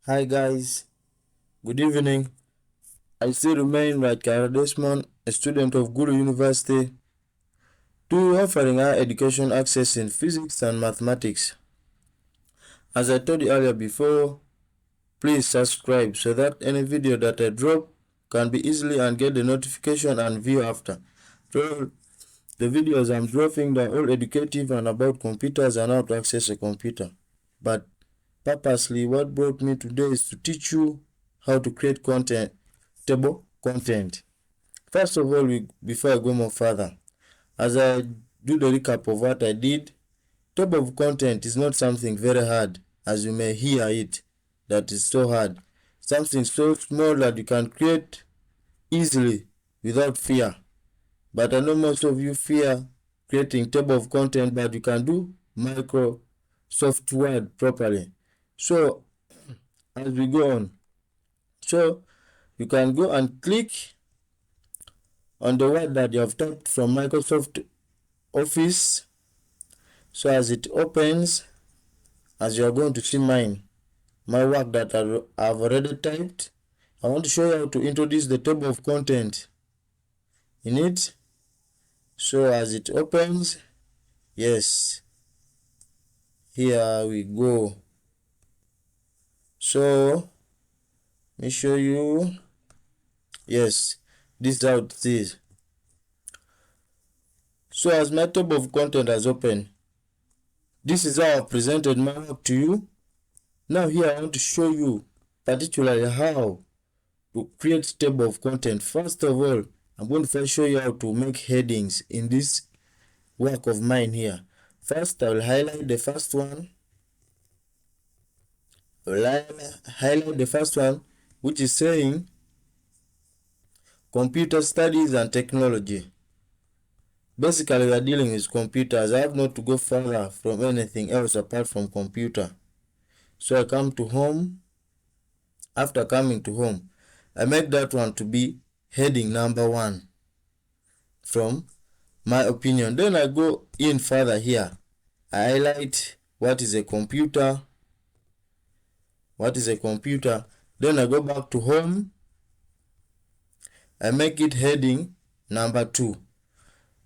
Hi guys, good evening. I still remain Rajkara Desmond, a student of Guru University, to offering higher education access in physics and mathematics. As I told you earlier before, please subscribe so that any video that I drop can be easily and get the notification and view after. So the videos I'm dropping are all educative and about computers and how to access a computer. But purposely, what brought me today is to teach you how to create table content. First of all, before I go more further, as I do the recap of what I did, table of content is not something very hard as you may hear it, that is so hard. Something so small that you can create easily without fear. But I know most of you fear creating table of content, but you can do Microsoft Word properly. So as we go on, so you can go and click on the word that you have typed from Microsoft Office. So as it opens, as you are going to see my work that I've already typed, I want to show you how to introduce the table of content in it. So as it opens, yes, here we go. So let me show you. Yes, this is how it is. So as my table of content has opened, this is how I presented my work to you. Now here I want to show you particularly how to create table of content. First of all, I'm going to first show you how to make headings in this work of mine here. First, I will highlight the first one. Which is saying computer studies and technology. Basically, we are dealing with computers. I have not to go further from anything else apart from computer. So I come to home. After coming to home, I make that one to be heading number 1 from my opinion. Then I go in further here. I highlight what is a computer. Then I go back to home. I make it heading number 2.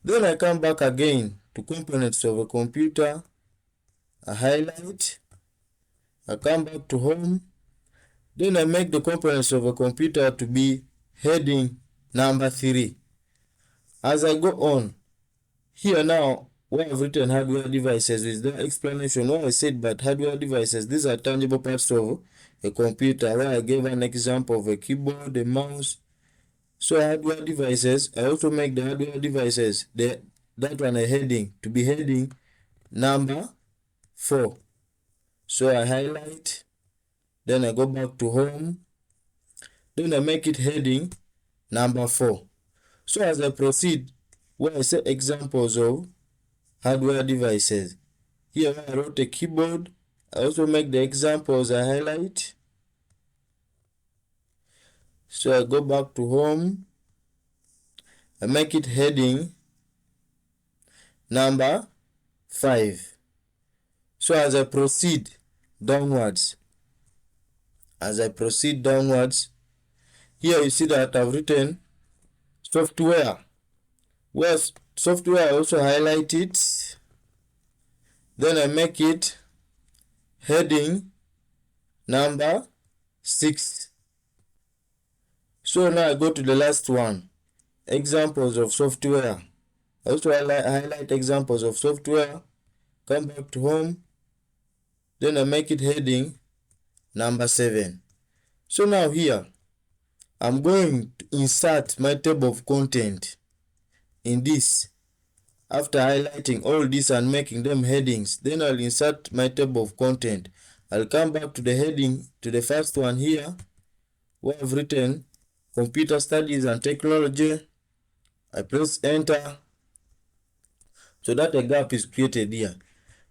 Then I come back again to components of a computer. I highlight. I come back to home. Then I make the components of a computer to be heading number 3. As I go on, here now, where I've written hardware devices is the explanation where I said but hardware devices, these are tangible parts of a computer, where I gave an example of a keyboard, a mouse. So hardware devices, I also make the hardware devices, that one a heading, to be heading number 4. So I highlight, then I go back to home, then I make it heading number 4. So as I proceed, where I say examples of hardware devices, here I wrote a keyboard. I also make the examples. I highlight. So I go back to home. I make it heading number 5. So as I proceed downwards, here you see that I've written software. Where software I also highlight it. Then I make it heading number 6. So now I go to the last one, examples of software. I also highlight examples of software, come back to home, then I make it heading number 7. So now here, I'm going to insert my table of content in this. After highlighting all this and making them headings, then I'll insert my table of content. I'll come back to the heading, to the first one here, where I've written computer studies and technology. I press enter, so that a gap is created here.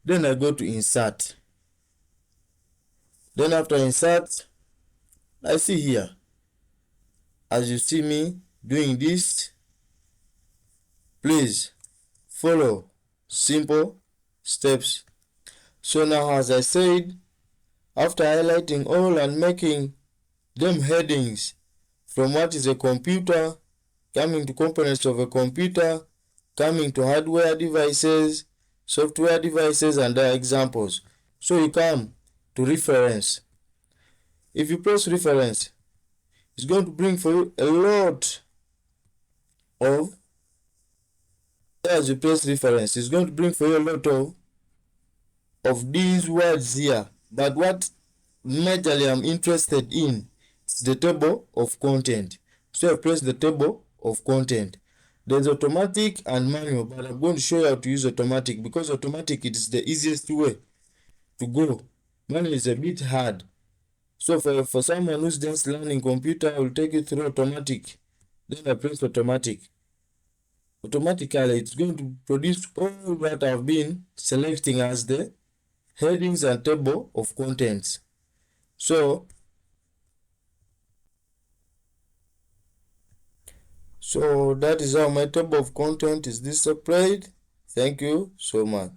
Then I go to insert. Then after insert, I see here, as you see me doing this, please follow simple steps. So now, as I said, After highlighting all and making them headings from what is a computer, coming to components of a computer, coming to hardware devices, software devices, and their examples. So you come to reference. If you press reference, it's going to bring for you a lot of, as you press reference, it's going to bring for you a lot of these words here. But what majorly I'm interested in is the table of content. So I press the table of content. There's automatic and manual, but I'm going to show you how to use automatic, because automatic it is the easiest way to go. Manual is a bit hard. So for someone who's just learning computer, I will take you through automatic. Then I press automatic. Automatically, it's going to produce all what I've been selecting as the headings and table of contents. So that is how my table of content is displayed. Thank you so much.